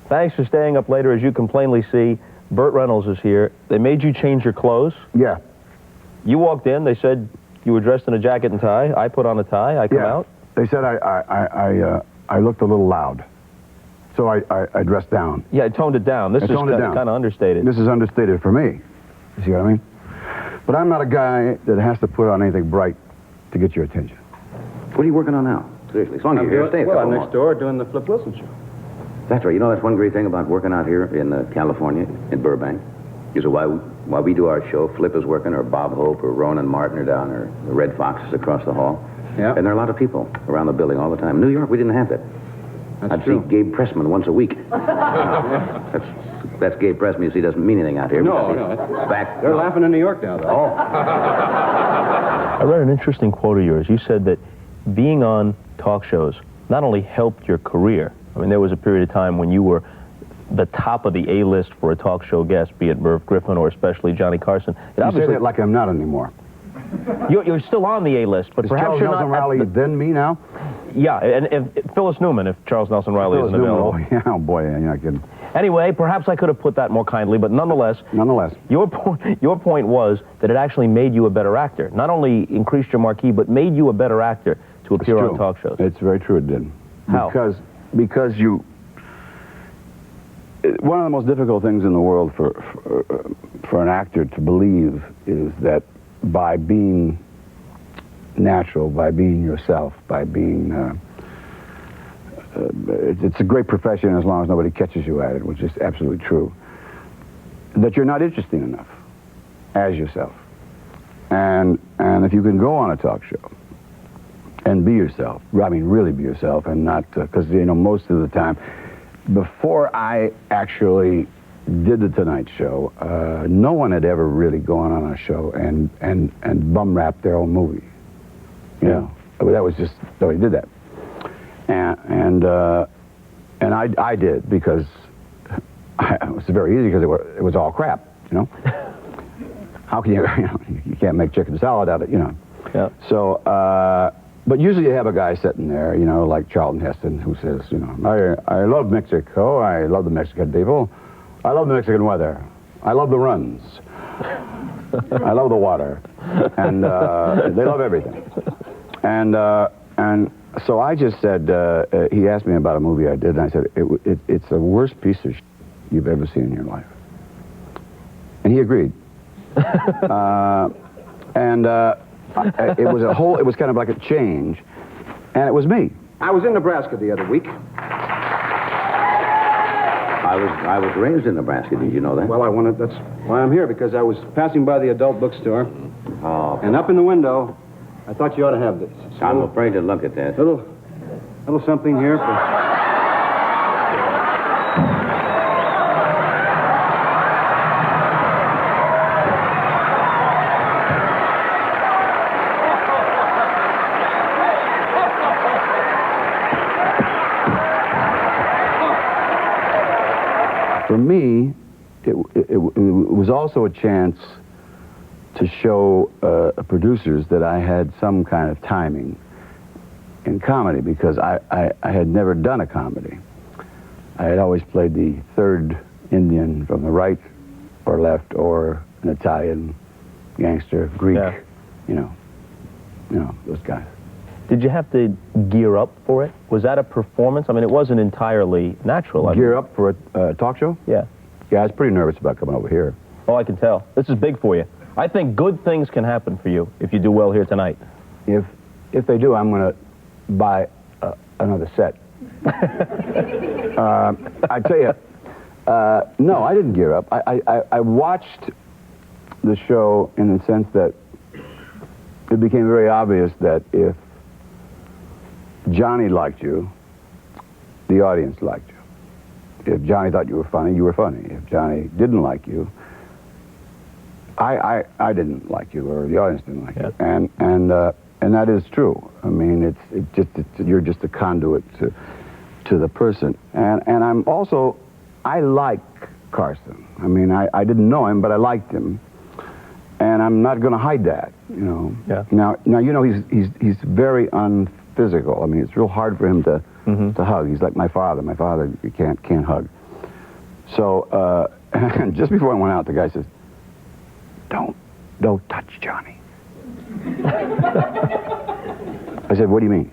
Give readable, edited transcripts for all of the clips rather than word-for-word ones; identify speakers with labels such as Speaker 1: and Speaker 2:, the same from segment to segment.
Speaker 1: Thanks for staying up later. As you can plainly see, Burt Reynolds is here. They made you change your clothes.
Speaker 2: Yeah.
Speaker 1: You walked in. They said you were dressed in a jacket and tie. I put on a tie. I come out.
Speaker 2: They said I looked a little loud, so I dressed down.
Speaker 1: Yeah, I toned it down. This is kind of understated.
Speaker 2: This is understated for me. You see what I mean? But I'm not a guy that has to put on anything bright to get your attention.
Speaker 3: What are you working on now? Seriously, as long as you're here, stay.
Speaker 4: Well, I'm next door doing the Flip Wilson show.
Speaker 3: That's right. You know, that's one great thing about working out here in California, in Burbank. Is while we do our show, Flip is working, or Bob Hope, or Ronan Martin are down, or the Red Foxes across the hall.
Speaker 4: Yeah.
Speaker 3: And there are a lot of people around the building all the time. In New York, we didn't have that.
Speaker 4: I'd see
Speaker 3: Gabe Pressman once a week. That's Gabe Pressman. You see, doesn't mean anything out here.
Speaker 4: No. They're laughing in New York now, though.
Speaker 3: Oh.
Speaker 1: I read an interesting quote of yours. You said that being on talk shows not only helped your career. I mean, there was a period of time when you were the top of the A-list for a talk show guest, be it Merv Griffin or especially Johnny Carson.
Speaker 2: You say that like I'm not anymore.
Speaker 1: You're still on the A-list, but perhaps
Speaker 2: Charles
Speaker 1: you're
Speaker 2: Nelson
Speaker 1: not.
Speaker 2: Riley then me now?
Speaker 1: Yeah, and Phyllis Newman, if Charles Nelson Riley isn't available.
Speaker 2: Oh, yeah, oh boy, you're not kidding.
Speaker 1: Anyway, perhaps I could have put that more kindly, but nonetheless, your point was that it actually made you a better actor. Not only increased your marquee, but made you a better actor to appear on talk shows.
Speaker 2: It's very true, it did.
Speaker 1: How?
Speaker 2: Because you... One of the most difficult things in the world for an actor to believe is that by being natural, by being yourself, by being... it's a great profession as long as nobody catches you at it, which is absolutely true, that you're not interesting enough as yourself. And if you can go on a talk show and be yourself, I mean really be yourself, and not, because, you know, most of the time, before I actually did the Tonight Show, no one had ever really gone on a show and bum-rapped their own movie. You know, that was just, nobody did that. And I did, because it was very easy, because it was all crap, you know? How can you can't make chicken salad out of it, you know?
Speaker 1: Yeah.
Speaker 2: So, but usually you have a guy sitting there, you know, like Charlton Heston, who says, you know, I love Mexico, I love the Mexican people, I love the Mexican weather, I love the runs, I love the water, and they love everything. And so I just said, he asked me about a movie I did, and I said, it's the worst piece of shit you've ever seen in your life. And he agreed. It was kind of like a change, and it was me.
Speaker 4: I was in Nebraska the other week.
Speaker 3: I was raised in Nebraska. Did you know that?
Speaker 4: Well, that's why I'm here, because I was passing by the adult bookstore, and up in the window, I thought you ought to have this. So
Speaker 3: I'm afraid to look at that.
Speaker 4: Little something here for...
Speaker 2: For me, it was also a chance to show producers that I had some kind of timing in comedy, because I had never done a comedy. I had always played the third Indian from the right or left, or an Italian, gangster, Greek, you know, those guys.
Speaker 1: Did you have to gear up for it? Was that a performance? I mean, it wasn't entirely natural.
Speaker 2: Gear up for a talk show?
Speaker 1: Yeah.
Speaker 2: Yeah, I was pretty nervous about coming over here.
Speaker 1: Oh, I can tell. This is big for you. I think good things can happen for you if you do well here tonight.
Speaker 2: If they do, I'm going to buy another set. I tell you, no, I didn't gear up. I watched the show in the sense that it became very obvious that if Johnny liked you, the audience liked you. If Johnny thought you were funny, you were funny. If Johnny didn't like you, I didn't like you, or the audience didn't like you. And that is true. I mean, you're just a conduit to the person. And I'm also, I like Carson. I mean, I didn't know him, but I liked him. And I'm not going to hide that, you know.
Speaker 1: Yeah.
Speaker 2: Now you know, he's very unphysical. I mean, it's real hard for him to hug. He's like my father. My father, you can't hug. So, and just before I went out, the guy says, don't touch Johnny. I said, what do you mean?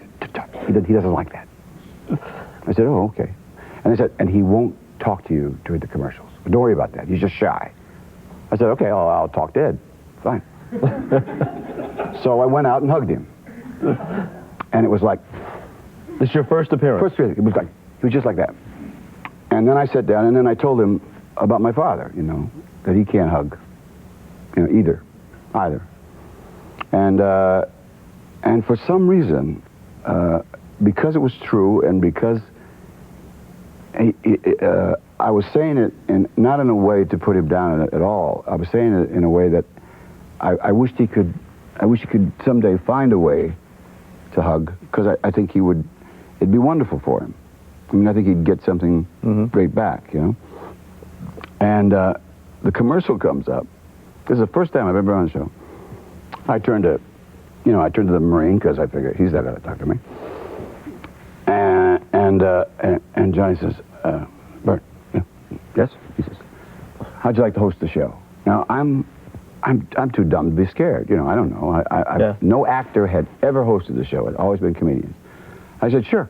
Speaker 2: He doesn't like that. I said, oh, okay. And they said, and he won't talk to you during the commercials. But don't worry about that. He's just shy. I said, okay, I'll talk to Ed. Fine. So I went out and hugged him. And it was like...
Speaker 1: This is your first appearance?
Speaker 2: First appearance. It was like, he was just like that. And then I sat down, and then I told him about my father, you know, that he can't hug, you know, either. And for some reason, because it was true and because I was saying it not in a way to put him down at all. I was saying it in a way that I wished he could someday find a way to hug, because I think it'd be wonderful for him. I mean, I think he'd get something great back, you know. And the commercial comes up. This is the first time I've ever been on the show. I turned to the Marine, because I figured he's not going to talk to me. And Johnny says, Burt, yes? He says, how'd you like to host the show? Now, I'm too dumb to be scared. You know, I don't know. No actor had ever hosted the show. It had always been comedians. I said, sure.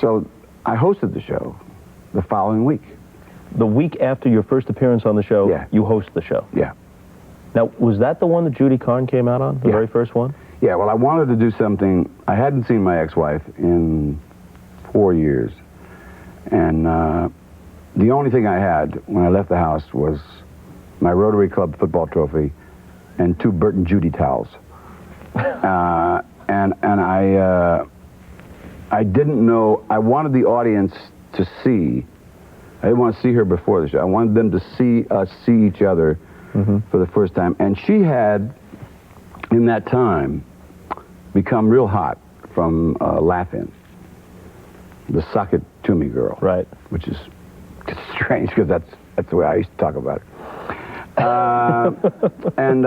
Speaker 2: So I hosted the show the following week.
Speaker 1: The week after your first appearance on the show,
Speaker 2: Yeah.
Speaker 1: you host the show?
Speaker 2: Yeah.
Speaker 1: Now, was that the one that Judy Carn came out on, the very first one?
Speaker 2: Yeah, well, I wanted to do something. I hadn't seen my ex-wife in 4 years. And the only thing I had when I left the house was my Rotary Club football trophy and 2 Burt and Judy towels. And I didn't know, I wanted the audience to see, I didn't want to see her before the show. I wanted them to see us see each other for the first time. And she had, in that time, become real hot from Laugh-In, the Sock It To Me girl.
Speaker 1: Right.
Speaker 2: Which is strange, because that's the way I used to talk about it. And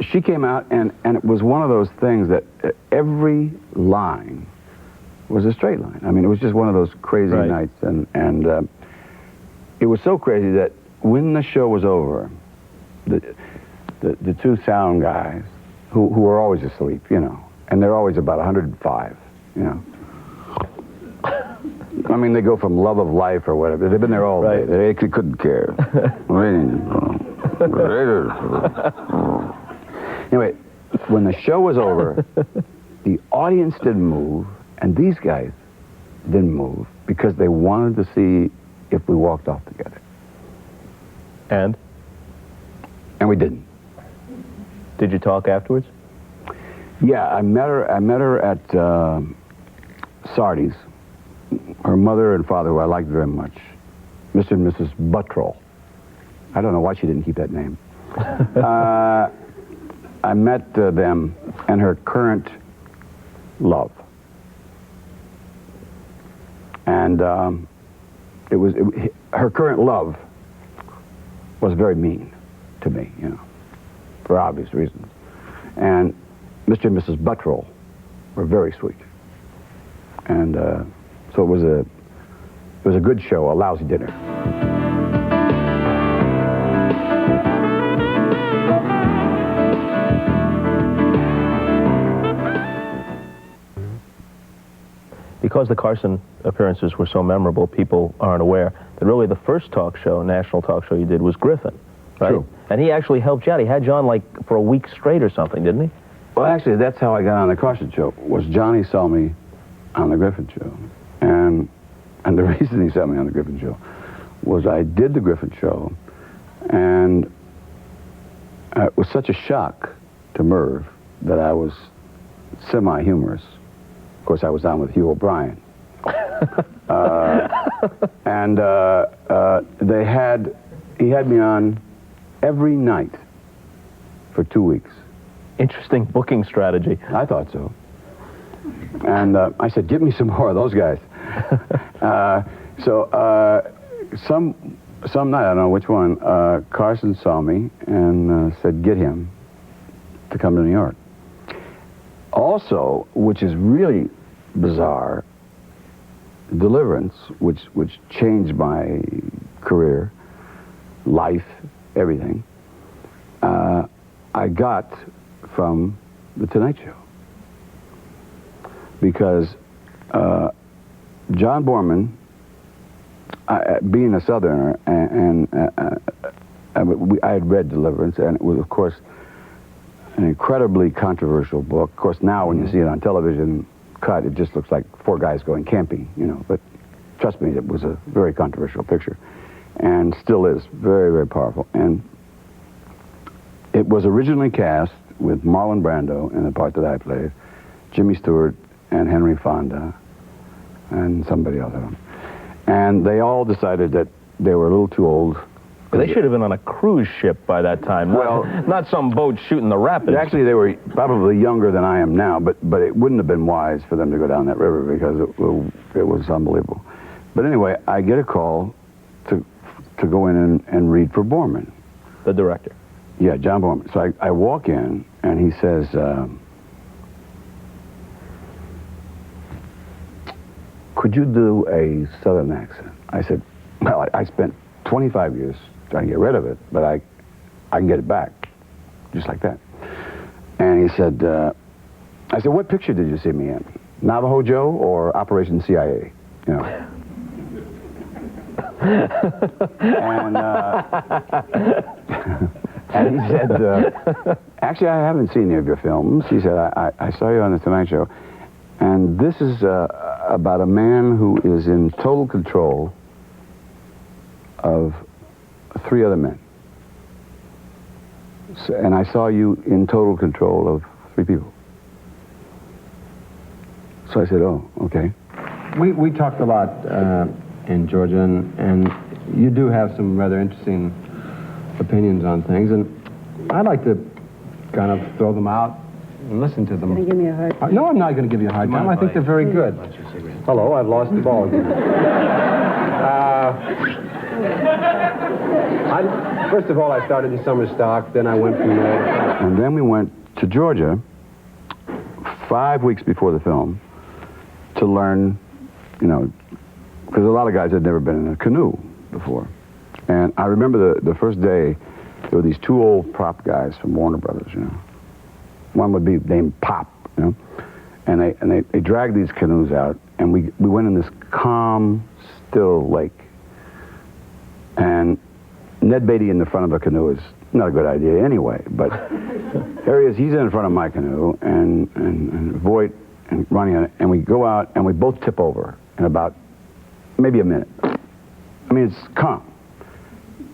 Speaker 2: she came out, and it was one of those things that every line was a straight line. I mean, it was just one of those crazy nights. And it was so crazy that when the show was over, the 2 sound guys, who were always asleep, you know, and they're always about 105, you know. I mean, they go from Love of Life or whatever. They've been there all day. They actually couldn't care. Anyway, when the show was over, the audience didn't move, and these guys didn't move because they wanted to see if we walked off together.
Speaker 1: And
Speaker 2: we didn't.
Speaker 1: did you talk afterwards?
Speaker 2: Yeah, I met her at Sardi's. Her mother and father, who I liked very much, Mr. and Mrs. Buttrell. I don't know why she didn't keep that name. I met them and her current love. And her current love was very mean to me, you know, for obvious reasons. And Mr. and Mrs. Buttrell were very sweet. And so it was a good show, a lousy dinner.
Speaker 1: Because the Carson appearances were so memorable, people aren't aware that really the first talk show, national talk show you did was Griffin, right?
Speaker 2: True.
Speaker 1: And he actually helped you out. He had you on like for a week straight or something, didn't he?
Speaker 2: Well, actually, that's how I got on the Carson show, was Johnny saw me on the Griffin show. And the reason he saw me on the Griffin show was I did the Griffin show, and it was such a shock to Merv that I was semi-humorous. Of course, I was on with Hugh O'Brien. And he had me on every night for 2 weeks. Interesting
Speaker 1: booking strategy.
Speaker 2: I thought so. And I said, give me some more of those guys. Some night, I don't know which one, Carson saw me and said, get him to come to New York. Also, which is really bizarre, Deliverance, which changed my career, life, everything, I got from The Tonight Show. Because John Borman, being a Southerner, and I had read Deliverance, and it was, of course, an incredibly controversial book. Of course, now when you see it on television cut, it just looks like four guys going camping, you know. But trust me, it was a very controversial picture, and still is very, very powerful. And it was originally cast with Marlon Brando in the part that I played, Jimmy Stewart, and Henry Fonda, and somebody else. And they all decided that they were a little too old.
Speaker 1: They should have been on a cruise ship by that time.
Speaker 2: Well,
Speaker 1: not some boat shooting the rapids.
Speaker 2: Actually, they were probably younger than I am now, but it wouldn't have been wise for them to go down that river because it was unbelievable. But anyway, I get a call to go in and read for Borman.
Speaker 1: The director.
Speaker 2: Yeah, John Borman. So I walk in, and he says, could you do a Southern accent? I said, well, I spent 25 years trying to get rid of it, but I can get it back, just like that. And he said, I said, what picture did you see me in? Navajo Joe or Operation CIA? You know. And he said, actually, I haven't seen any of your films. He said, I saw you on The Tonight Show. And this is about a man who is in total control of 3 other men. So, and I saw you in total control of 3 people. So I said, oh, okay.
Speaker 4: We talked a lot in Georgia, and you do have some rather interesting opinions on things, and I'd like to kind of throw them out and listen to them.
Speaker 5: You're going to give me a hard time?
Speaker 4: No, I'm not going to give you a hard time. I think they're very good. Hello, I've lost the ball again. First of all, I started in summer stock, then I went from there.
Speaker 2: And then we went to Georgia 5 weeks before the film to learn, you know, because a lot of guys had never been in a canoe before. And I remember the first day, there were these 2 old prop guys from Warner Brothers, you know. One would be named Pop, you know. And they dragged these canoes out, and we went in this calm, still lake. And Ned Beatty in the front of a canoe is not a good idea anyway, but there he is, he's in front of my canoe, and Voight and Ronnie on it, and we go out, and we both tip over in about maybe a minute. I mean, it's calm.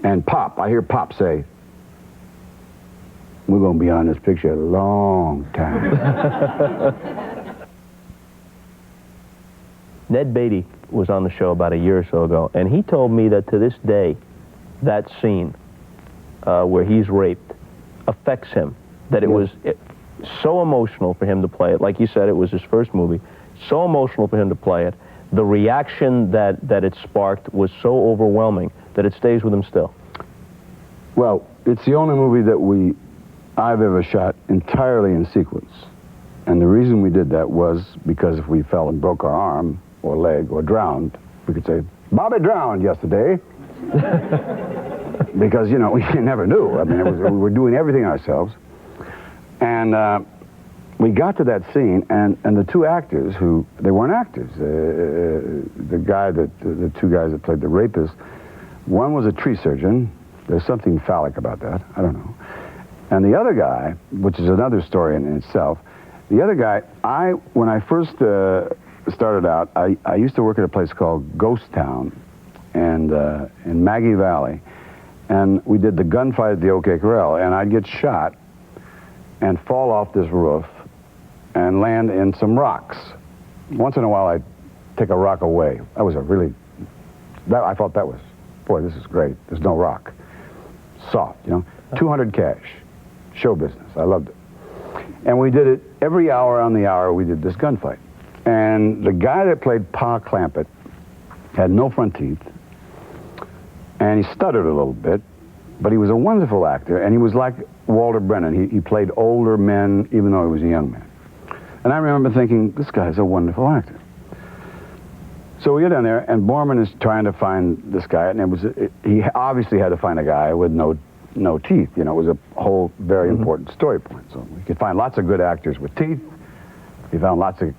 Speaker 2: And Pop, I hear Pop say, we're going to be on this picture a long time.
Speaker 1: Ned Beatty was on the show about a year or so ago, and he told me that to this day, that scene where he's raped affects him. That it was so emotional for him to play it. Like you said, it was his first movie. So emotional for him to play it. The reaction that it sparked was so overwhelming that it stays with him still.
Speaker 2: Well, it's the only movie that I've ever shot entirely in sequence. And the reason we did that was because if we fell and broke our arm or leg or drowned, we could say, Bobby drowned yesterday. Because, you know, we never knew. I mean, we were doing everything ourselves. And we got to that scene, and the 2 actors who, they weren't actors. The 2 guys that played the rapist, one was a tree surgeon. There's something phallic about that. I don't know. And the other guy, which is another story in itself, the other guy, when I first started out, I used to work at a place called Ghost Town and in Maggie Valley. And we did the gunfight at the OK Corral, and I'd get shot and fall off this roof and land in some rocks. Once in a while, I'd take a rock away. That was I thought that was, boy, this is great. There's no rock. Soft, you know. 200 cash. Show business. I loved it. And we did it every hour on the hour. We did this gunfight. And the guy that played Pa Clampett had no front teeth, and he stuttered a little bit, but he was a wonderful actor, and he was like Walter Brennan. He played older men, even though he was a young man. And I remember thinking, this guy's a wonderful actor. So we get down there, and Borman is trying to find this guy, and he obviously had to find a guy with no teeth. You know, it was a whole very important story point. So we could find lots of good actors with teeth. We found lots of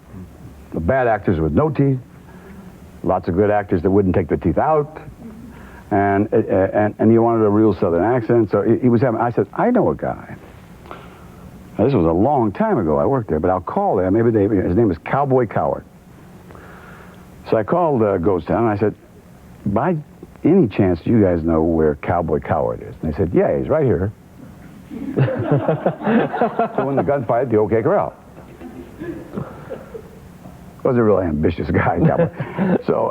Speaker 2: bad actors with no teeth. Lots of good actors that wouldn't take their teeth out. And he wanted a real Southern accent. So he was having. I said, I know a guy. Now, this was a long time ago. I worked there, but I'll call there. His name is Cowboy Coward. So I called Ghost Town, and I said, by any chance do you guys know where Cowboy Coward is? And they said, yeah, he's right here. So when the gunfight at the OK Corral. Was a really ambitious guy, Cowboy. So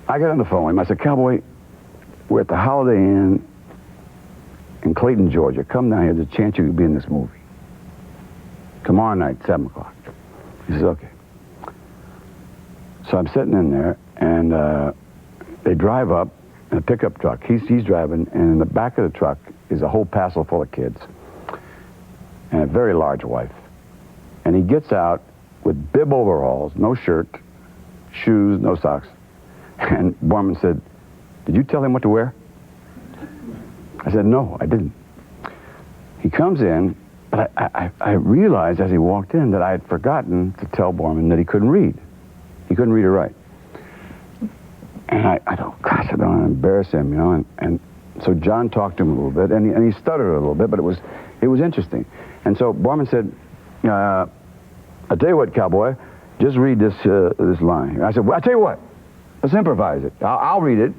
Speaker 2: I got on the phone with him. I said, Cowboy, we're at the Holiday Inn in Clayton, Georgia. Come down here. There's a chance you could be in this movie. Tomorrow night, 7 o'clock. He says, okay. So I'm sitting in there, and they drive up in a pickup truck. He's driving, and in the back of the truck is a whole passel full of kids and a very large wife. And he gets out with bib overalls, no shirt, shoes, no socks. And Borman said, did you tell him what to wear? I said, no, I didn't. He comes in, but I realized as he walked in that I had forgotten to tell Borman that he couldn't read. He couldn't read or write. And I thought, gosh, I don't want to embarrass him, you know. And so John talked to him a little bit, and he stuttered a little bit, but it was interesting. And so Borman said, I'll tell you what, Cowboy, just read this line. I said, well, I'll tell you what, let's improvise it. I'll read it.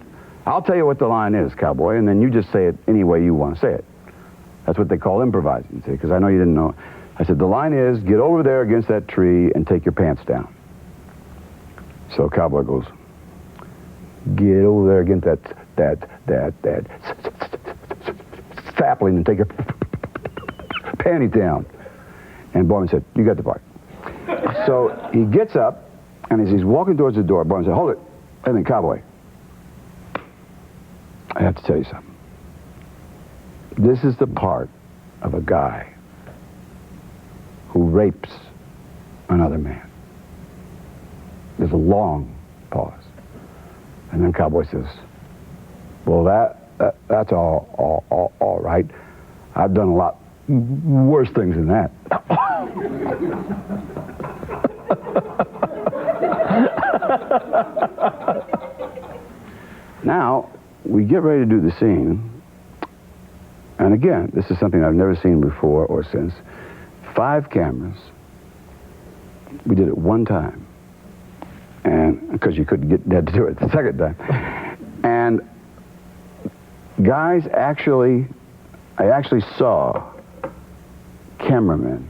Speaker 2: I'll tell you what the line is, Cowboy, and then you just say it any way you want to say it. That's what they call improvising, see, because I know you didn't know. I said, the line is, get over there against that tree and take your pants down. So Cowboy goes, get over there against that sapling and take your panties down. And Borman said, you got the part. So he gets up, and as he's walking towards the door, Borman said, hold it. And then, Cowboy, I have to tell you something. This is the part of a guy who rapes another man. There's a long pause. And then Cowboy says, well, that's all right. I've done a lot worse things than that. Now, we get ready to do the scene. And again, this is something I've never seen before or since. 5 cameras. We did it one time. And because you couldn't get Ned to do it the second time. And guys, I actually saw cameramen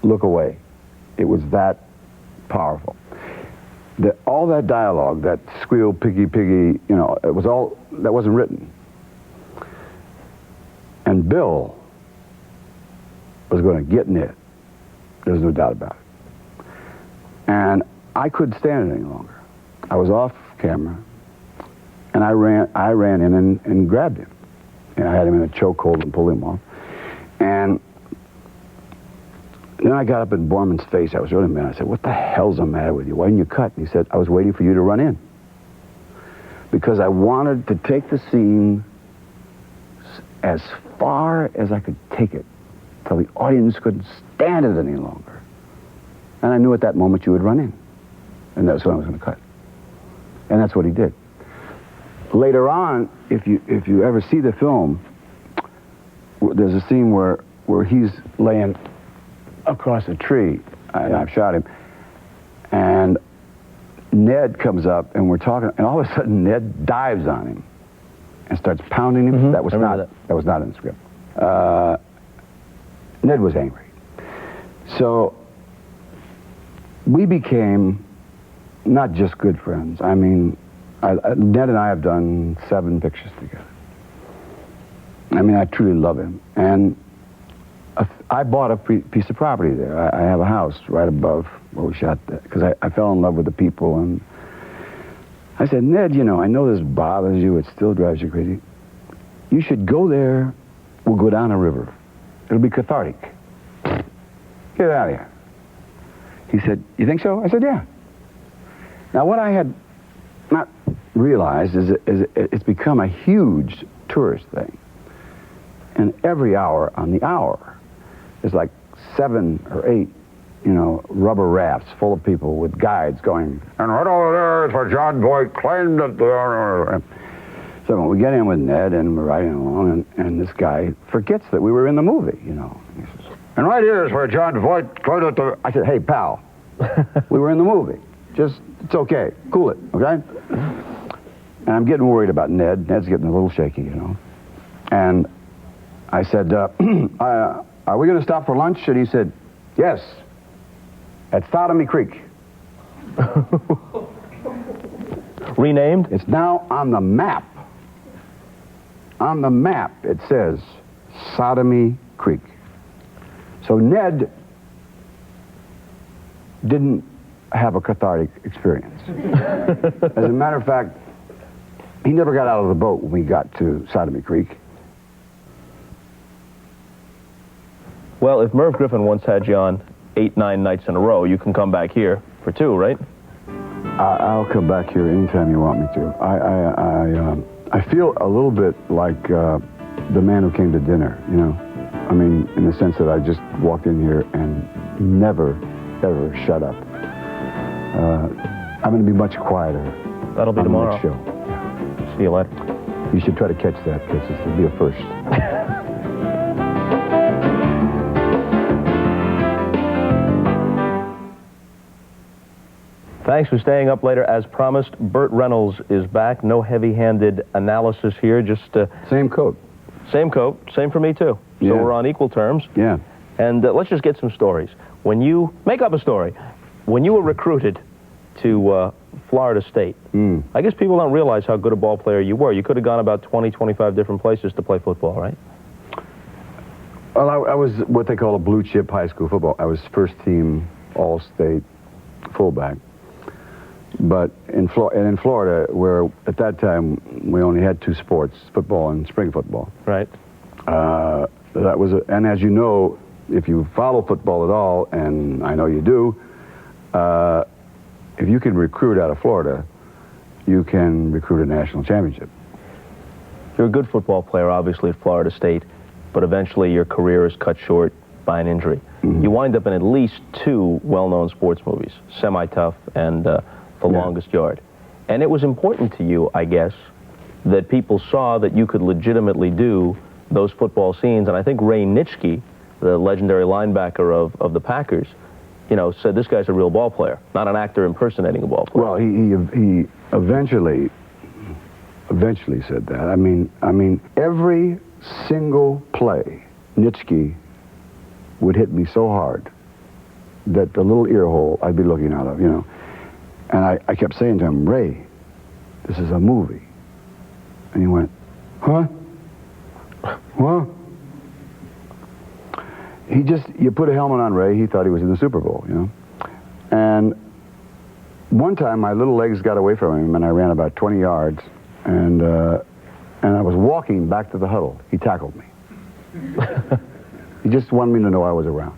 Speaker 2: look away. It was that powerful. All that dialogue, that squeal, piggy, piggy, you know, it was all, that wasn't written. And Bill was going to get Ned. There's no doubt about it. And I couldn't stand it any longer. I was off camera, and I ran in and grabbed him. And I had him in a chokehold and pulled him off. And then I got up in Borman's face. I was really mad. I said, what the hell's the matter with you? Why didn't you cut? And he said, I was waiting for you to run in. Because I wanted to take the scene as far as I could take it till the audience couldn't stand it any longer. And I knew at that moment you would run in. And that's when I was going to cut. And that's what he did. Later on, if you ever see the film, there's a scene where he's laying across a tree, and I've shot him, and Ned comes up, and we're talking, and all of a sudden Ned dives on him and starts pounding him.
Speaker 1: Mm-hmm.
Speaker 2: That was not in the script. Ned was angry. So we became not just good friends. I mean, Ned and I have done 7 pictures together. I mean, I truly love him. And I bought a piece of property there. I have a house right above where we shot that, because I fell in love with the people. And I said, Ned, you know, I know this bothers you. It still drives you crazy. You should go there. We'll go down a river. It'll be cathartic. Get out of here. He said, you think so? I said, yeah. Now, what I had not realized is it's become a huge tourist thing. And every hour on the hour, there's like 7 or 8, rubber rafts full of people with guides going, and right over there is where John Boyd claimed that the... So when we get in with Ned and we're riding along, and this guy forgets that we were in the movie, He says, and right here is where John Voight claimed that the... I said, hey, pal, we were in the movie. It's okay. Cool it, okay? And I'm getting worried about Ned. Ned's getting a little shaky, And I said, are we going to stop for lunch? And he said, yes, at Sodomy Creek.
Speaker 1: Renamed?
Speaker 2: It's now on the map. On the map, it says Sodomy Creek. So Ned didn't have a cathartic experience. As a matter of fact, he never got out of the boat when we got to Sodomy Creek.
Speaker 1: Well, if Merv Griffin once had you on 8, 9 nights in a row, you can come back here for 2, right?
Speaker 2: I'll come back here anytime you want me to. I feel a little bit like the man who came to dinner, I mean, in the sense that I just walked in here and never, ever shut up. I'm going to be much quieter.
Speaker 1: That'll be
Speaker 2: on
Speaker 1: tomorrow.
Speaker 2: The next show. Yeah.
Speaker 1: See you later.
Speaker 2: You should try to catch that, because it'll be a first.
Speaker 1: Thanks for staying up later. As promised, Burt Reynolds is back. No heavy-handed analysis here, just...
Speaker 2: Same coat.
Speaker 1: Same coat. Same for me, too. So
Speaker 2: Yeah.
Speaker 1: we're on equal terms.
Speaker 2: Yeah.
Speaker 1: And let's just get some stories. When you... Make up a story. When you were recruited to Florida State, I guess people don't realize how good a ball player you were. You could have gone about 20, 25 different places to play football, right?
Speaker 2: Well, I was what they call a blue-chip high school football. I was first-team All-State fullback. But in Florida, where at that time we only had 2 sports, football and spring football.
Speaker 1: Right.
Speaker 2: That was, and as you know, if you follow football at all, and I know you do, if you can recruit out of Florida, you can recruit a national championship.
Speaker 1: You're a good football player, obviously, at Florida State, but eventually your career is cut short by an injury. You wind up in at least 2 well-known sports movies, Semi-Tough and The Longest Yard. And it was important to you, I guess, that people saw that you could legitimately do those football scenes. And I think Ray Nitschke, the legendary linebacker of the Packers, said this guy's a real ball player, not an actor impersonating a ball player.
Speaker 2: Well, he eventually said that. I mean, every single play, Nitschke would hit me so hard that the little ear hole I'd be looking out of, And I kept saying to him, Ray, this is a movie. And he went, huh? What? You put a helmet on Ray, he thought he was in the Super Bowl, And one time my little legs got away from him and I ran about 20 yards and I was walking back to the huddle. He tackled me. He just wanted me to know I was around,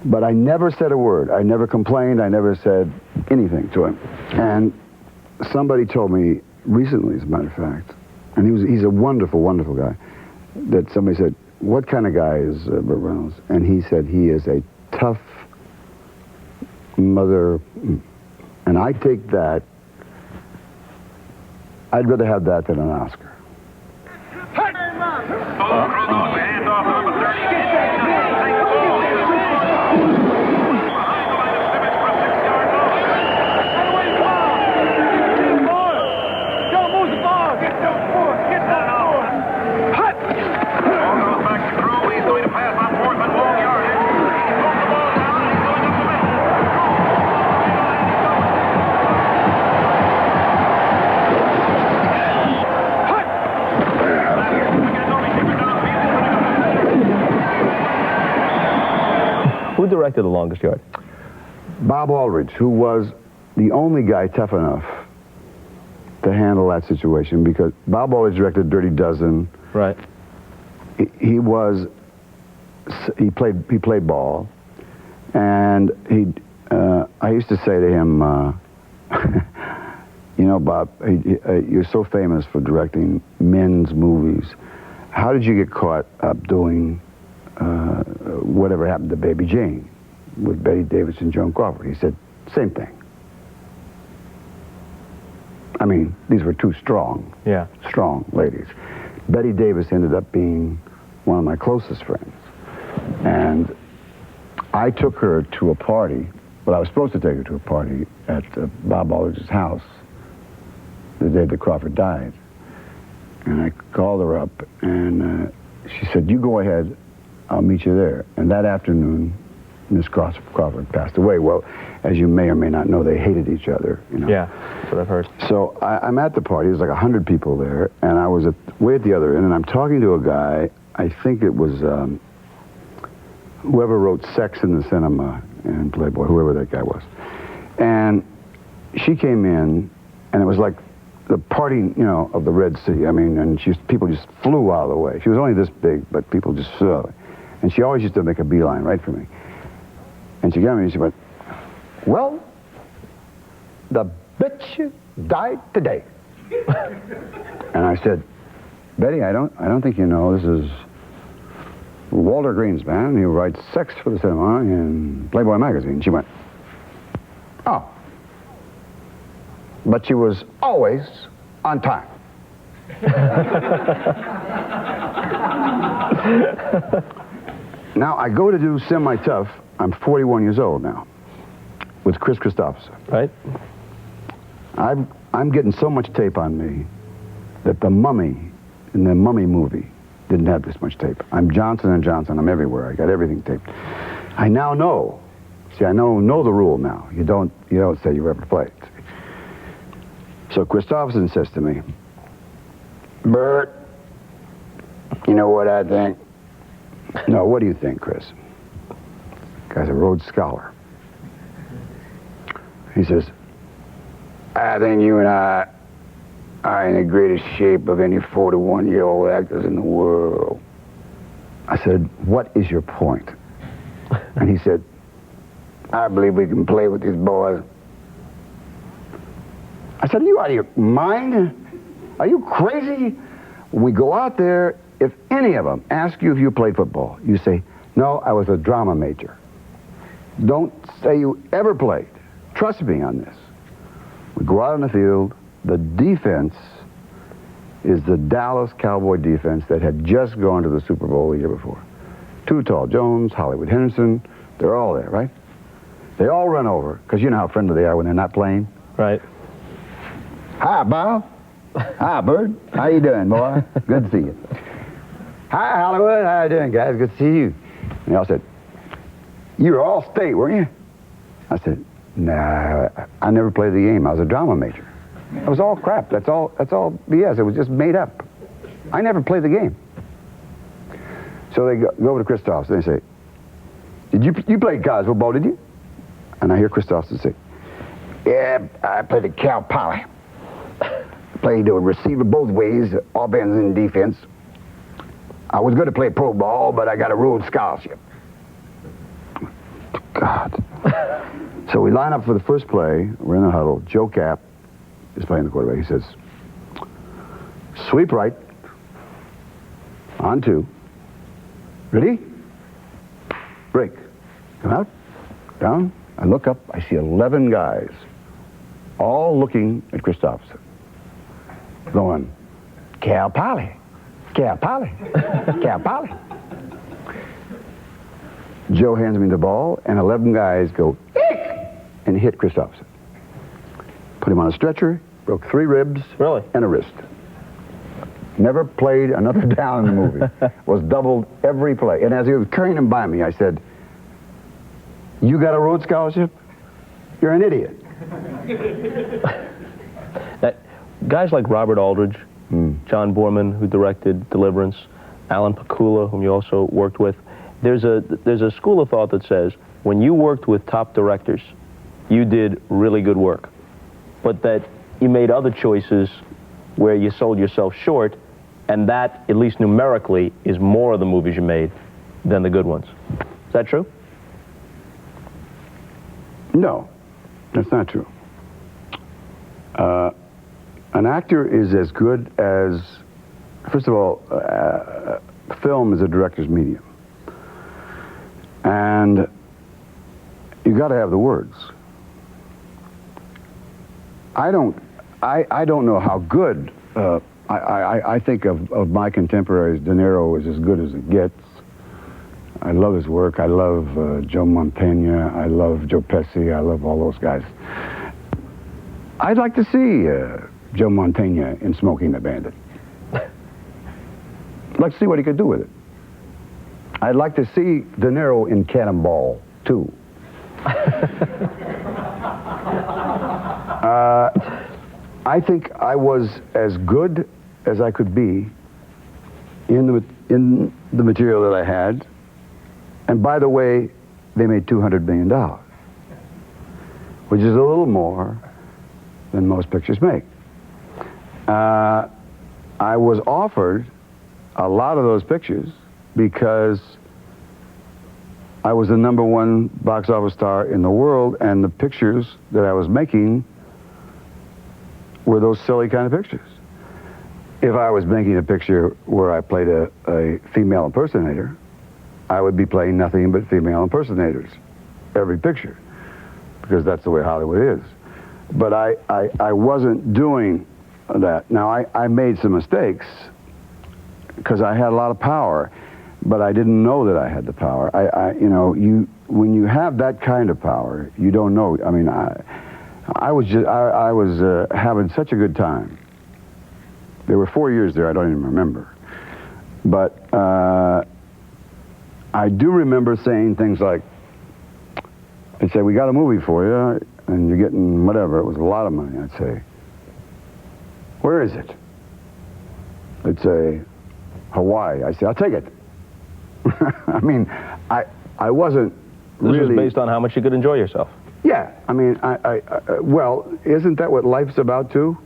Speaker 2: But I never said a word. I never complained. I never said anything to him. And somebody told me recently, as a matter of fact, and he's a wonderful, wonderful guy, that somebody said, what kind of guy is Burt Reynolds? And he said he is a tough mother. And I take that. I'd rather have that than an Oscar.
Speaker 1: Who directed The Longest Yard?
Speaker 2: Bob Aldridge, who was the only guy tough enough to handle that situation, because Bob Aldridge directed Dirty Dozen.
Speaker 1: Right.
Speaker 2: He played ball, and I used to say to him, You know, Bob, you're so famous for directing men's movies. How did you get caught up doing Whatever Happened to Baby Jane with Betty Davis and Joan Crawford? He said, same thing. I mean, these were two strong ladies. Betty Davis ended up being one of my closest friends. And I took her to a party. Well, I was supposed to take her to a party at Bob Aldrich's house the day that Crawford died. And I called her up, and she said, you go ahead, I'll meet you there. And that afternoon, Miss Crawford passed away. Well, as you may or may not know, they hated each other. You know?
Speaker 1: Yeah, that's what I've heard.
Speaker 2: So I'm at the party. There's like 100 people there, and I was way at the other end, and I'm talking to a guy. I think it was whoever wrote Sex in the Cinema and Playboy, whoever that guy was. And she came in, and it was like the party, you know, of the Red Sea. I mean, and people just flew out of the way. She was only this big, but people just flew. And she always used to make a beeline right for me. And she got me and she went, well, the bitch died today. And I said, Betty, I don't think you know, this is Walter Greenspan. He writes Sex for the Cinema in Playboy magazine. She went, oh. But she was always on time. Now, I go to do Semi-Tough. I'm 41 years old now, with Chris Christopherson.
Speaker 1: Right.
Speaker 2: I'm getting so much tape on me that the Mummy, in the Mummy movie, didn't have this much tape. I'm Johnson & Johnson. I'm everywhere. I got everything taped. I now know. See, I know the rule now. You don't say you ever played. So Christopherson says to me, Burt, you know what I think? No, what do you think, Chris? Guy's a Rhodes Scholar. He says, I think you and I are in the greatest shape of any 41-year-old actors in the world. I said, what is your point? And he said, I believe we can play with these boys. I said, are you out of your mind? Are you crazy? We go out there, if any of them ask you if you played football, you say, no, I was a drama major. Don't say you ever played. Trust me on this. We go out on the field. The defense is the Dallas Cowboy defense that had just gone to the Super Bowl the year before. Too Tall Jones, Hollywood Henderson, they're all there, right? They all run over, because you know how friendly they are when they're not playing.
Speaker 1: Right.
Speaker 2: Hi, Bob. Hi, Burt. How you doing, boy? Good to see you. Hi, Hollywood. How you doing, guys? Good to see you. And they all said, you were all state, weren't you? I said, nah, I never played the game. I was a drama major. It was all crap. That's all BS. It was just made up. I never played the game. So they go over to Christoph and they say, you played college football, did you? And I hear Christoph say, yeah, I played at Cal Poly. Played a receiver both ways, offense and defense. I was going to play pro ball, but I got a Rhodes Scholarship. God. So we line up for the first play. We're in the huddle. Joe Cap is playing the quarterback. He says, sweep right. On 2. Ready? Break. Come out. Down. I look up. I see 11 guys, all looking at Christopherson, going, Cal Poly. Cal Poly. Cal Poly. Joe hands me the ball, and 11 guys go, eek, and hit Christopherson. Put him on a stretcher, broke 3 ribs
Speaker 1: Really?
Speaker 2: and a wrist. Never played another down in the movie. Was doubled every play. And as he was carrying him by me, I said, you got a Rhodes Scholarship? You're an idiot.
Speaker 1: Guys like Robert Aldrich, John Borman, who directed Deliverance, Alan Pakula, whom you also worked with, there's a school of thought that says when you worked with top directors, you did really good work, but that you made other choices where you sold yourself short, and that, at least numerically, is more of the movies you made than the good ones. Is that true?
Speaker 2: No, that's not true. An actor is as good as, first of all, film is a director's medium. And you got to have the words. I don't know how good, I think of my contemporaries, De Niro is as good as it gets. I love his work. I love Joe Mantegna. I love Joe Pesci. I love all those guys. I'd like to see Joe Mantegna in Smoking the Bandit. I'd like to see what he could do with it. I'd like to see De Niro in Cannonball, too. I think I was as good as I could be in the material that I had. And by the way, they made $200 million, which is a little more than most pictures make. I was offered a lot of those pictures because I was the #1 box office star in the world, and the pictures that I was making were those silly kind of pictures. If I was making a picture where I played a female impersonator, I would be playing nothing but female impersonators, every picture, because that's the way Hollywood is. But I wasn't doing that. Now, I made some mistakes because I had a lot of power, but I didn't know that I had the power. You know, when you have that kind of power, you don't know. I mean, I was having such a good time. There were 4 years there I don't even remember. But I do remember saying things like, they'd say, we got a movie for you, and you're getting whatever. It was a lot of money. I'd say, where is it? They'd say, Hawaii. I'd say, I'll take it. I mean, I wasn't really...
Speaker 1: This was based on how much you could enjoy yourself.
Speaker 2: Yeah. I mean, well, isn't that what life's about, too?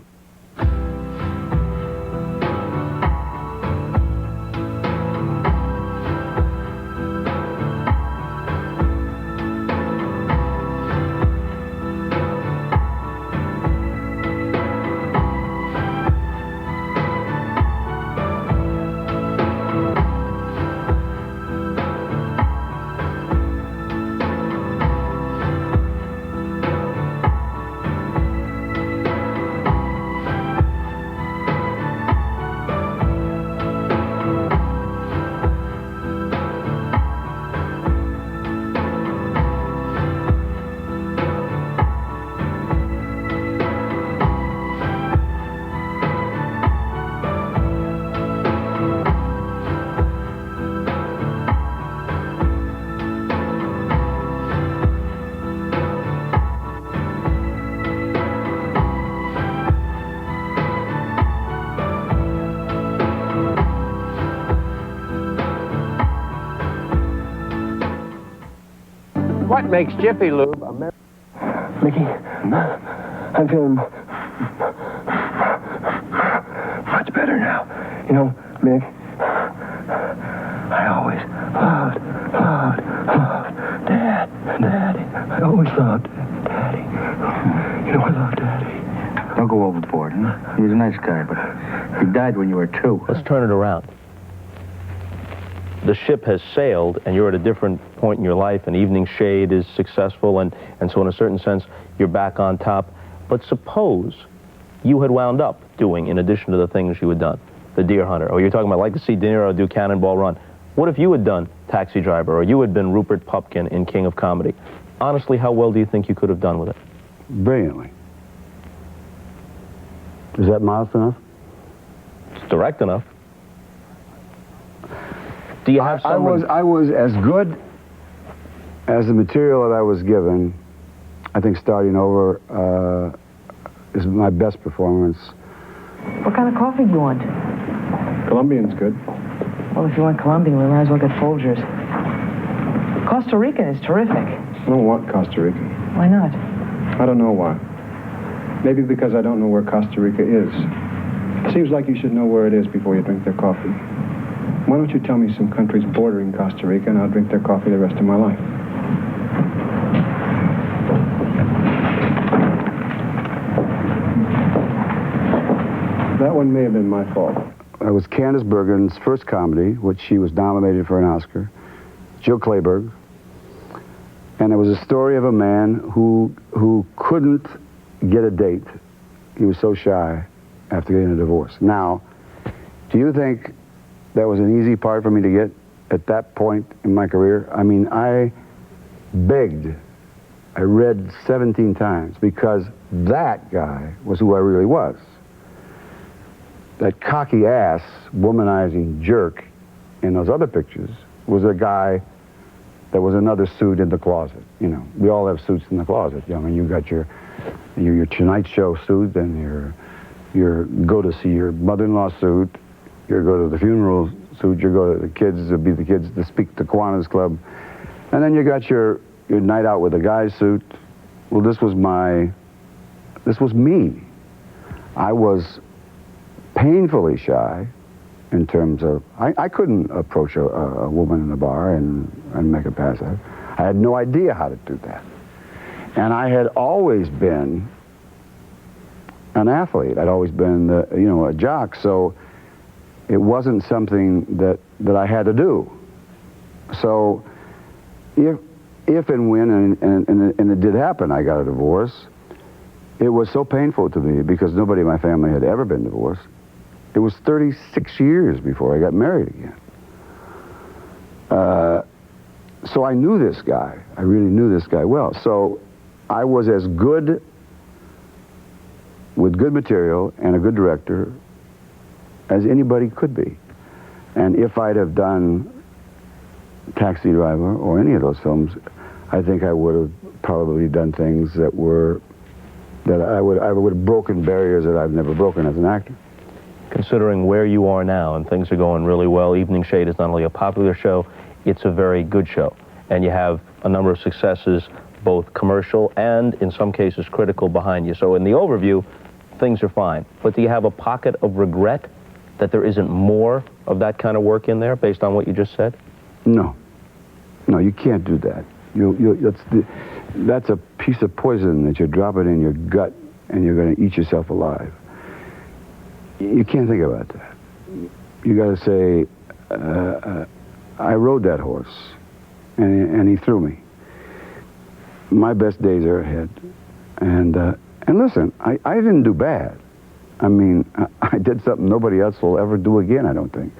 Speaker 5: What makes Jiffy Lube American?
Speaker 6: Mickey, I'm feeling much better now. You know, Mick, I always loved Daddy. I always loved Daddy. You know, I love Daddy.
Speaker 5: Don't go overboard, huh? He was a nice guy, but he died when you were 2.
Speaker 1: Let's turn it around. The ship has sailed, and you're at a different point in your life, and Evening Shade is successful, and so in a certain sense, you're back on top. But suppose you had wound up doing, in addition to the things you had done, The Deer Hunter, or you're talking about, like to see De Niro do Cannonball Run. What if you had done Taxi Driver, or you had been Rupert Pupkin in King of Comedy? Honestly, how well do you think you could have done with it?
Speaker 2: Brilliantly. Is that modest enough?
Speaker 1: It's direct enough. Do you have
Speaker 2: I was as good as the material that I was given. I think Starting Over is my best performance.
Speaker 7: What kind of coffee do you want?
Speaker 4: Colombian's good.
Speaker 7: Well, if you want Colombian, we might as well get Folgers. Costa Rican is terrific.
Speaker 4: I don't want Costa Rica.
Speaker 7: Why not?
Speaker 4: I don't know why. Maybe because I don't know where Costa Rica is. It seems like you should know where it is before you drink their coffee. Why don't you tell me some countries bordering Costa Rica, and I'll drink their coffee the rest of my life. That one may have been my fault.
Speaker 2: It was Candice Bergen's first comedy, which she was nominated for an Oscar. Jill Clayburgh. And it was a story of a man who couldn't get a date. He was so shy after getting a divorce. Now, do you think that was an easy part for me to get at that point in my career? I mean, I begged. I read 17 times because that guy was who I really was. That cocky ass, womanizing jerk in those other pictures was a guy that was another suit in the closet. You know, we all have suits in the closet. I mean, you got your Tonight Show suit and your go to see your mother-in-law suit, you go to the funeral suit, you go to the kids to be the kids to speak to Kiwanis Club, and then you got your night out with a guy's suit. Well, this was me. I was painfully shy in terms of, I couldn't approach a woman in a bar and make a pass at her. I had no idea how to do that. And I had always been an athlete. I'd always been, a jock, so it wasn't something that I had to do. So if and when, and it did happen, I got a divorce, it was so painful to me because nobody in my family had ever been divorced. It was 36 years before I got married again. So I knew this guy. I really knew this guy well. So I was as good with good material and a good director as anybody could be. And if I'd have done Taxi Driver or any of those films, I think I would have probably done things that I would have broken barriers that I've never broken as an actor.
Speaker 1: Considering where you are now and things are going really well, Evening Shade is not only a popular show, it's a very good show. And you have a number of successes, both commercial and, in some cases, critical behind you. So in the overview, things are fine. But do you have a pocket of regret that there isn't more of that kind of work in there, based on what you just said?
Speaker 2: No. No, you can't do that. That's a piece of poison that you're dropping in your gut, and you're going to eat yourself alive. You can't think about that. You got to say, I rode that horse, and he threw me. My best days are ahead. And listen, I didn't do bad. I mean, I did something nobody else will ever do again, I don't think.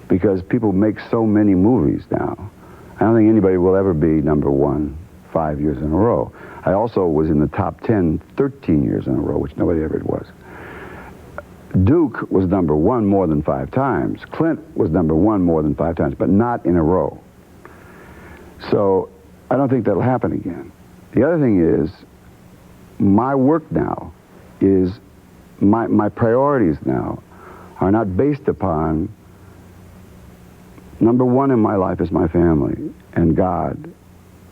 Speaker 2: Because people make so many movies now. I don't think anybody will ever be number one 5 years in a row. I also was in the top 10 13 years in a row, which nobody ever was. Duke was number one more than 5 times. Clint was number one more than 5 times, but not in a row. So I don't think that'll happen again. The other thing is, my work now is, my priorities now are not based upon, number one in my life is my family and God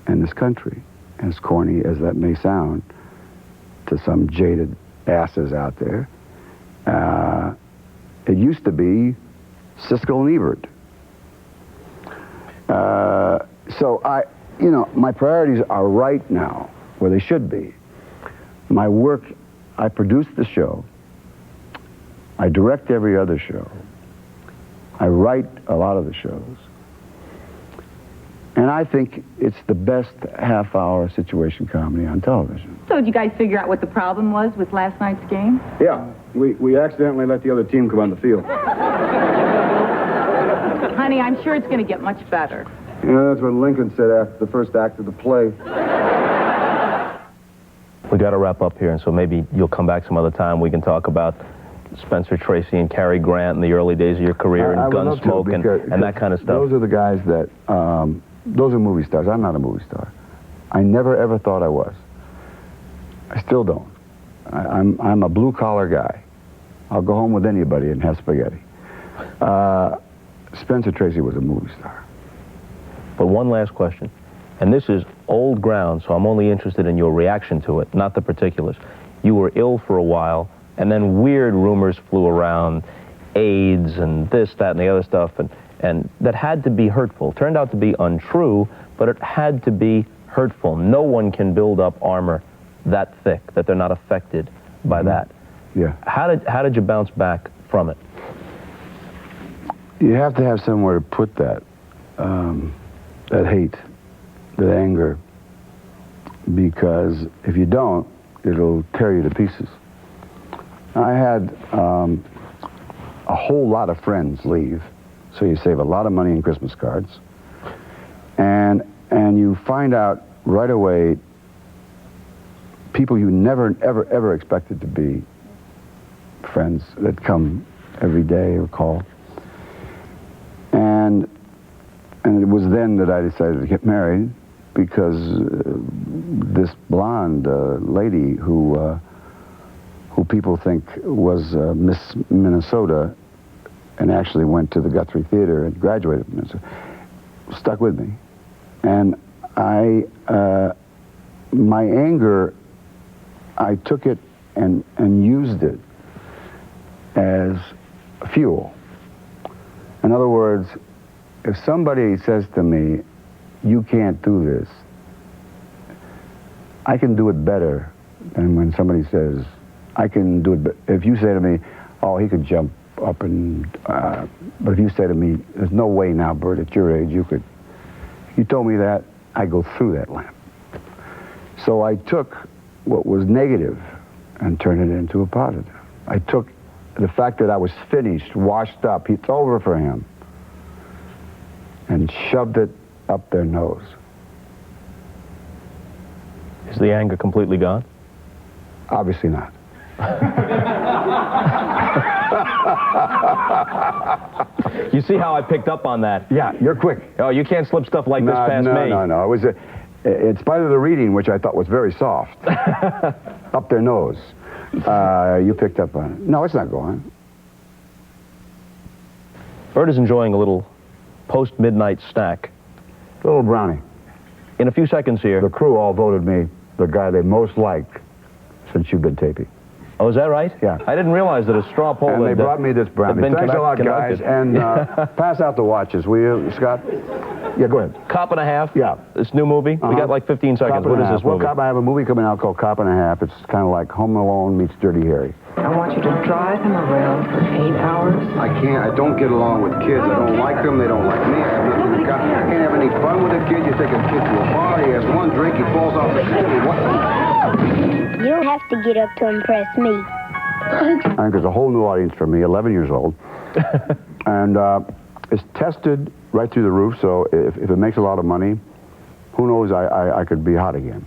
Speaker 2: and this country. As corny as that may sound to some jaded asses out there, it used to be Siskel and Ebert. So my priorities are right now where they should be. My work, I produce the show. I direct every other show. I write a lot of the shows. And I think it's the best half-hour situation comedy on television.
Speaker 8: So did you guys figure out what the problem was with last night's game?
Speaker 2: Yeah, we accidentally let the other team come on the field.
Speaker 8: Honey, I'm sure it's going to get much better.
Speaker 2: Yeah, that's what Lincoln said after the first act of the play.
Speaker 1: We got to wrap up here, and so maybe you'll come back some other time. We can talk about Spencer Tracy and Cary Grant in the early days of your career, and Gunsmoke and that kind of stuff.
Speaker 2: Those are the guys that, those are movie stars. I'm not a movie star. I never, ever thought I was. I still don't. I'm a blue-collar guy. I'll go home with anybody and have spaghetti. Spencer Tracy was a movie star.
Speaker 1: But one last question, and this is old ground, so I'm only interested in your reaction to it, not the particulars. You were ill for a while, and then weird rumors flew around, AIDS and this, that, and the other stuff, and that had to be hurtful. Turned out to be untrue, but it had to be hurtful. No one can build up armor that thick that they're not affected by that.
Speaker 2: Yeah.
Speaker 1: How did you bounce back from it?
Speaker 2: You have to have somewhere to put that, that hate, that anger, because if you don't, it'll tear you to pieces. I had a whole lot of friends leave, so you save a lot of money in Christmas cards, and you find out right away people you never, ever, ever expected to be friends that come every day or call. And it was then that I decided to get married, because this blonde lady who people think was Miss Minnesota and actually went to the Guthrie Theater and graduated from Minnesota, stuck with me. And my anger, I took it and used it as fuel. In other words, if somebody says to me, you can't do this, I can do it better than when somebody says, I can do it. If you say to me, oh, he could jump up and, but if you say to me, there's no way now, Burt, at your age, you could. You told me that, I go through that lamp. So I took what was negative and turned it into a positive. I took the fact that I was finished, washed up, it's over for him, and shoved it up their nose.
Speaker 1: Is the anger completely gone?
Speaker 2: Obviously not.
Speaker 1: You see how I picked up on that?
Speaker 2: Yeah, you're quick.
Speaker 1: Oh, you can't slip stuff like this past me.
Speaker 2: No. It was, in spite of the reading, which I thought was very soft, up their nose, you picked up on it. No, it's not going.
Speaker 1: Burt is enjoying a little post-midnight snack.
Speaker 2: Little brownie.
Speaker 1: In a few seconds here.
Speaker 2: The crew all voted me the guy they most liked since you've been taping.
Speaker 1: Oh, is that right?
Speaker 2: Yeah.
Speaker 1: I didn't realize that a straw poll
Speaker 2: And they brought me this brownie. Thanks a lot, guys. And pass out the watches, will you, Scott? Yeah, go ahead.
Speaker 1: Cop and a Half?
Speaker 2: Yeah.
Speaker 1: This new movie? We got like 15 seconds. What is this movie?
Speaker 2: Well, I have a movie coming out called Cop and a Half. It's kind of like Home Alone meets Dirty Harry.
Speaker 7: I want you to drive him around for 8 hours.
Speaker 2: I can't. I don't get along with kids. I don't like them. They don't like me. I have nothing in common. I can't have any fun with a kid. You take a kid to a bar. He has one drink. He falls off the cliff.
Speaker 9: You don't have to get up to impress me.
Speaker 2: I think there's a whole new audience for me, 11 years old. And it's tested right through the roof, so if it makes a lot of money, who knows, I could be hot again.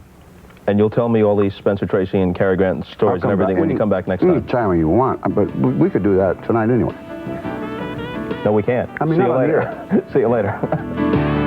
Speaker 1: And you'll tell me all these Spencer Tracy and Cary Grant stories and everything when you come back next time.
Speaker 2: Any time you want, but we could do that tonight anyway.
Speaker 1: No, we can't.
Speaker 2: I mean,
Speaker 1: see you
Speaker 2: not on the
Speaker 1: later. See you later.